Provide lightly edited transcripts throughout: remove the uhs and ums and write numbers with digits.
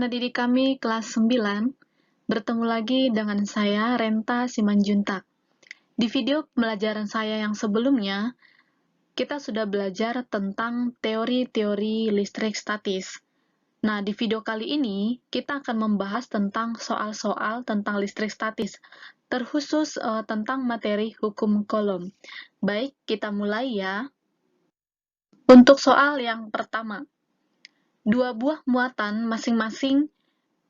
anak didik kami kelas 9, bertemu lagi dengan saya, Renta Simanjuntak. Di video pembelajaran saya yang sebelumnya, kita sudah belajar tentang teori-teori listrik statis. Nah, di video kali ini, kita akan membahas tentang soal-soal tentang listrik statis, terkhusus tentang materi hukum Coulomb. Baik, kita mulai ya. Untuk soal yang pertama, dua buah muatan masing-masing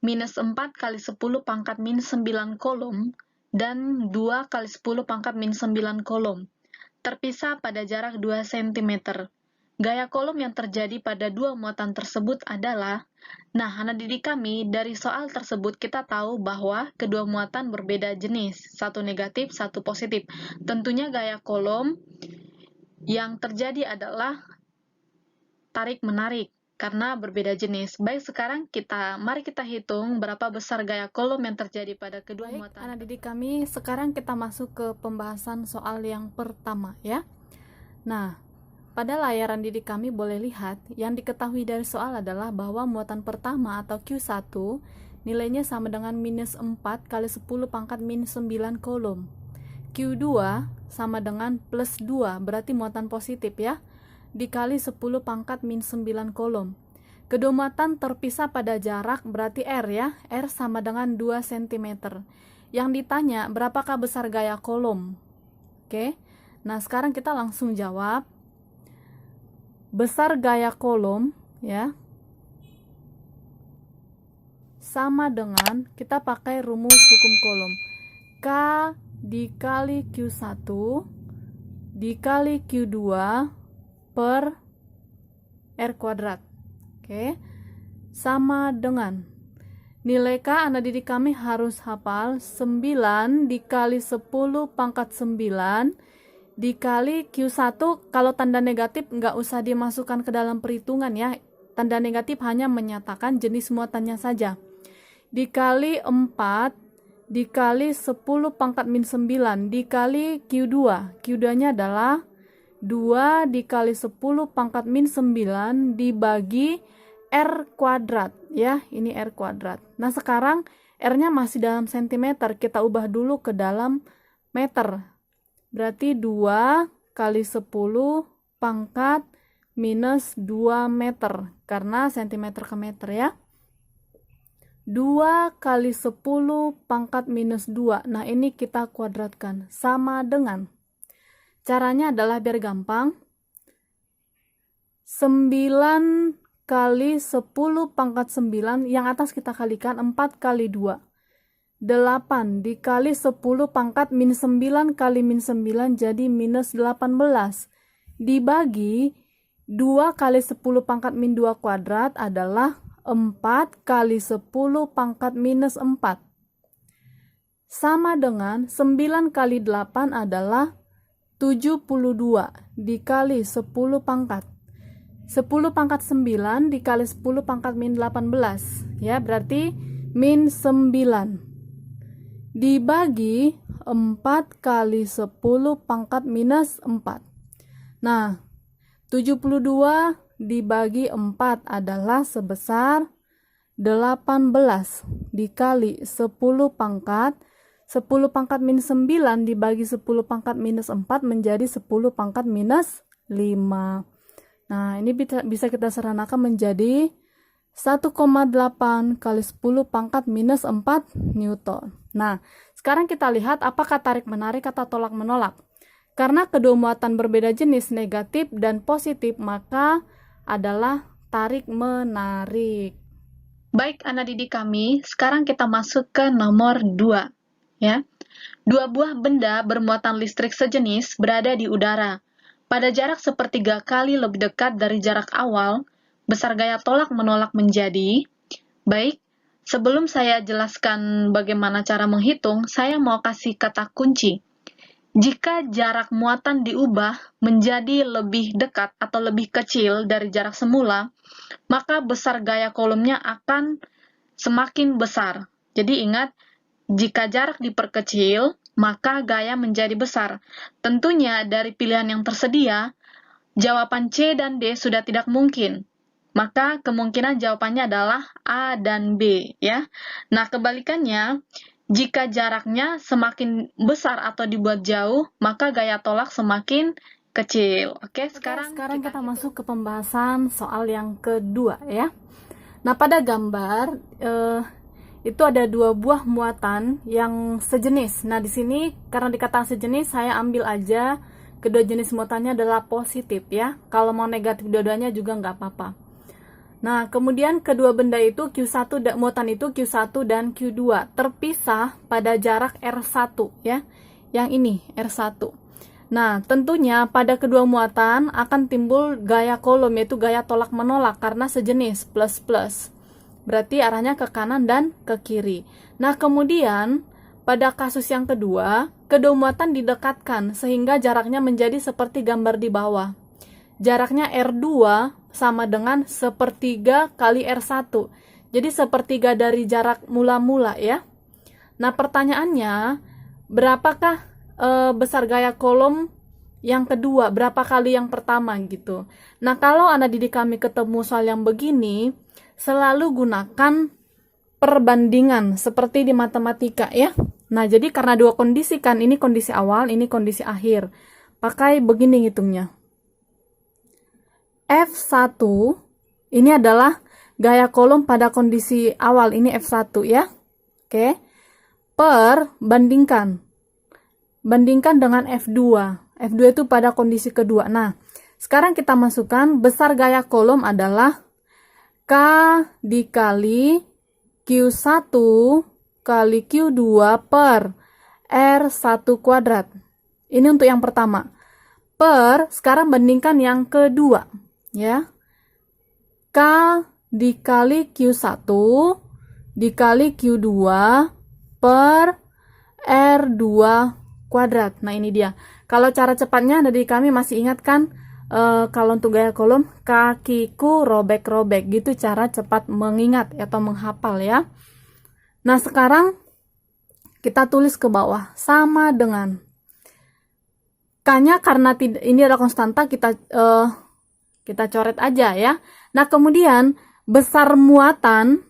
minus 4 kali 10 pangkat min 9 Coulomb dan 2 kali 10 pangkat min 9 Coulomb terpisah pada jarak 2 cm. Gaya Coulomb yang terjadi pada dua muatan tersebut adalah, nah anak didik kami, dari soal tersebut kita tahu bahwa kedua muatan berbeda jenis, satu negatif, satu positif. Tentunya gaya Coulomb yang terjadi adalah tarik-menarik, karena berbeda jenis. Baik, sekarang mari kita hitung berapa besar gaya Coulomb yang terjadi pada kedua muatan. Anak didik kami, sekarang kita masuk ke pembahasan soal yang pertama ya. Nah, pada layaran didik kami boleh lihat, yang diketahui dari soal adalah bahwa muatan pertama atau Q1 nilainya sama dengan minus 4 kali 10 pangkat min 9 Coulomb. Q2 sama dengan plus 2, berarti muatan positif ya, dikali 10 pangkat min 9 Coulomb. Kedua muatan terpisah pada jarak, berarti R ya, R sama dengan 2 cm. Yang ditanya, berapakah besar gaya Coulomb? Oke, nah sekarang kita langsung jawab. Besar gaya Coulomb ya, sama dengan, kita pakai rumus hukum Coulomb, K dikali Q1 dikali Q2 per R kuadrat. Oke, sama dengan nilai K, anak didik kami harus hafal 9 dikali 10 pangkat 9 dikali Q1. Kalau tanda negatif nggak usah dimasukkan ke dalam perhitungan ya, tanda negatif hanya menyatakan jenis muatannya saja, dikali 4 dikali 10 pangkat min 9 dikali Q2. Q2 nya adalah 2 dikali 10 pangkat min 9 dibagi R kuadrat ya, ini R kuadrat. Nah sekarang R nya masih dalam cm, kita ubah dulu ke dalam meter, berarti 2 kali 10 pangkat minus 2 meter, karena cm ke meter ya. 2 kali 10 pangkat minus 2, nah ini kita kuadratkan, sama dengan, caranya adalah biar gampang, 9 kali 10 pangkat 9, yang atas kita kalikan 4 kali 2, 8 dikali 10 pangkat min 9 kali min 9 jadi minus 18, dibagi 2 kali 10 pangkat min 2 kuadrat adalah 4 kali 10 pangkat minus 4, sama dengan 9 kali 8 adalah 72 dikali 10 pangkat. 10 pangkat 9 dikali 10 pangkat min 18 ya, berarti min 9 dibagi 4 kali 10 pangkat minus 4. Nah 72 dibagi 4 adalah sebesar 18 dikali 10 pangkat 10 pangkat min 9 dibagi 10 pangkat minus 4 menjadi 10 pangkat minus 5. Nah, ini bisa kita sederhanakan menjadi 1,8 kali 10 pangkat minus 4 Newton. Nah, sekarang kita lihat apakah tarik-menarik atau tolak-menolak. Karena kedua muatan berbeda jenis, negatif dan positif, maka adalah tarik-menarik. Baik, anak didik kami, sekarang kita masuk ke nomor 2. Ya. Dua buah benda bermuatan listrik sejenis berada di udara. Pada jarak sepertiga kali lebih dekat dari jarak awal, besar gaya tolak-menolak menjadi, baik, sebelum saya jelaskan bagaimana cara menghitung, saya mau kasih kata kunci. Jika jarak muatan diubah menjadi lebih dekat atau lebih kecil dari jarak semula, maka besar gaya Coulombnya akan semakin besar. Jadi ingat, jika jarak diperkecil, maka gaya menjadi besar. Tentunya dari pilihan yang tersedia, jawaban C dan D sudah tidak mungkin. maka kemungkinan jawabannya adalah A dan B, ya. Nah, kebalikannya, jika jaraknya semakin besar atau dibuat jauh, maka gaya tolak semakin kecil. Oke, Sekarang kita masuk ke pembahasan soal yang kedua, ya. Nah, pada gambar itu ada dua buah muatan yang sejenis. Nah, di sini karena dikatakan sejenis, saya ambil aja kedua jenis muatannya adalah positif, ya. Kalau mau negatif dua-duanya juga nggak apa-apa. Nah, kemudian kedua benda itu Q1 muatan itu Q1 dan Q2 terpisah pada jarak R1, ya. Yang ini R1. Nah, tentunya pada kedua muatan akan timbul gaya kolom, yaitu gaya tolak menolak karena sejenis plus-plus. Berarti arahnya ke kanan dan ke kiri. Nah, kemudian pada kasus yang kedua, kedua muatan didekatkan sehingga jaraknya menjadi seperti gambar di bawah. Jaraknya R2 sama dengan sepertiga kali R1. Jadi sepertiga dari jarak mula-mula, ya. Nah, pertanyaannya, berapakah besar gaya kolom yang kedua? Berapa kali yang pertama gitu? Nah, kalau anak didik kami ketemu soal yang begini, selalu gunakan perbandingan seperti di matematika, ya. Nah, jadi karena dua kondisi kan, ini kondisi awal, ini kondisi akhir. Pakai begini ngitungnya. F1 ini adalah gaya kolom pada kondisi awal, ini F1, ya. Oke. Bandingkan dengan F2. F2 itu pada kondisi kedua. Nah, sekarang kita masukkan besar gaya kolom adalah K dikali Q1 kali Q2 per R1 kuadrat. Ini untuk yang pertama. Sekarang bandingkan yang kedua, ya. K dikali Q1 dikali Q2 per R2 kuadrat. Nah, ini dia. Kalau cara cepatnya dari kami masih ingat kan, kalau untuk gaya kolom, kakiku robek-robek. Gitu cara cepat mengingat atau menghafal, ya. Nah, sekarang kita tulis ke bawah. Sama dengan K-nya karena ini adalah konstanta, kita coret aja, ya. Nah, kemudian besar muatan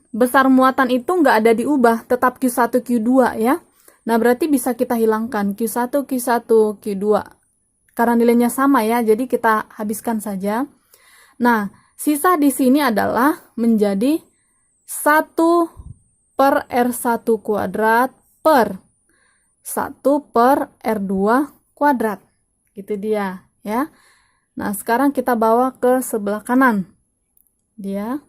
itu nggak ada diubah, tetap Q1, Q2, ya. Nah, berarti bisa kita hilangkan Q1, Q2. Karena nilainya sama, ya, jadi kita habiskan saja. Nah, sisa di sini adalah menjadi 1 per R1 kuadrat per 1 per R2 kuadrat. Gitu dia, ya. Nah, sekarang kita bawa ke sebelah kanan. Dia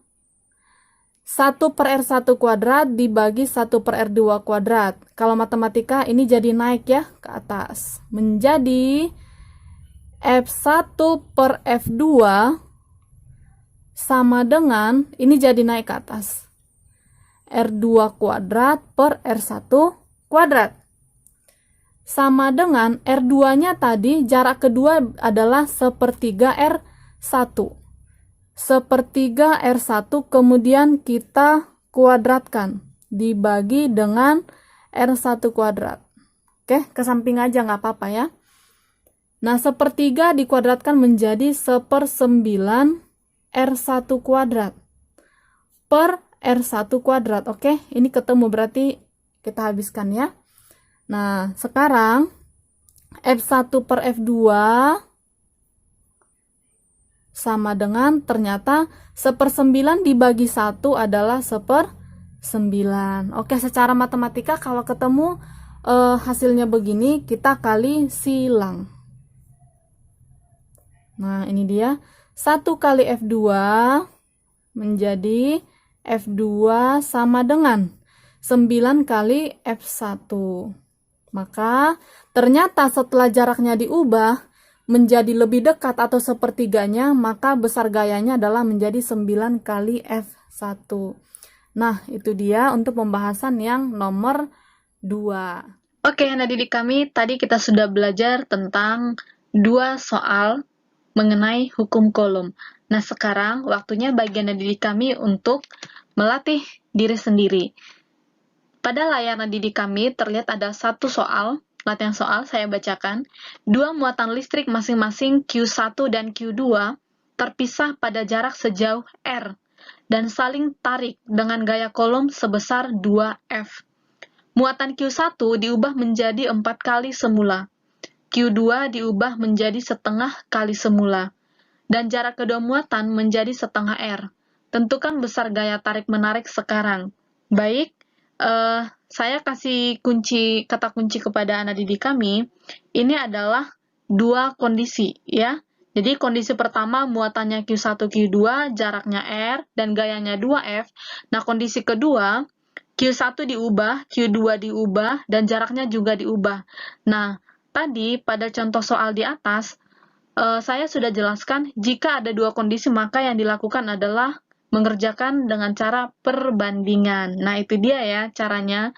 1 per R1 kuadrat dibagi 1 per R2 kuadrat. Kalau matematika ini jadi naik, ya, ke atas. Menjadi F1 per F2 sama dengan, ini jadi naik ke atas, R2 kuadrat per R1 kuadrat. Sama dengan R2-nya tadi, jarak kedua adalah sepertiga R1. Sepertiga R1 kemudian kita kuadratkan. Dibagi dengan R1 kuadrat. Oke, ke samping aja nggak apa-apa, ya. Nah, sepertiga dikuadratkan menjadi 1/9 R1 kuadrat. Per R1 kuadrat. Oke, ini ketemu berarti kita habiskan, ya. Nah, sekarang F1 per F2 sama dengan ternyata 1/9 dibagi 1 adalah 1/9. Oke, secara matematika kalau ketemu hasilnya begini, kita kali silang. Nah, ini dia. 1 kali F2 menjadi F2 sama dengan 9 kali F1. Maka ternyata setelah jaraknya diubah menjadi lebih dekat atau sepertiganya, maka besar gayanya adalah menjadi 9 kali F1. Nah, itu dia untuk pembahasan yang nomor 2. Oke, anak didik kami, tadi kita sudah belajar tentang 2 soal mengenai hukum kolom. Nah, sekarang waktunya bagi anak didik kami untuk melatih diri sendiri. Pada layar anak didik kami terlihat ada satu soal, latihan soal saya bacakan. 2 muatan listrik masing-masing Q1 dan Q2 terpisah pada jarak sejauh R dan saling tarik dengan gaya kolom sebesar 2F. Muatan Q1 diubah menjadi 4 kali semula. Q2 diubah menjadi setengah kali semula. Dan jarak kedua muatan menjadi setengah R. Tentukan besar gaya tarik-menarik sekarang. Baik, saya kasih kata kunci kepada anak didik kami. Ini adalah dua kondisi, ya. Jadi kondisi pertama muatannya Q1, Q2, jaraknya R, dan gayanya 2F. Nah, kondisi kedua, Q1 diubah, Q2 diubah, dan jaraknya juga diubah. Nah, tadi pada contoh soal di atas, saya sudah jelaskan jika ada dua kondisi maka yang dilakukan adalah mengerjakan dengan cara perbandingan. Nah, itu dia ya caranya.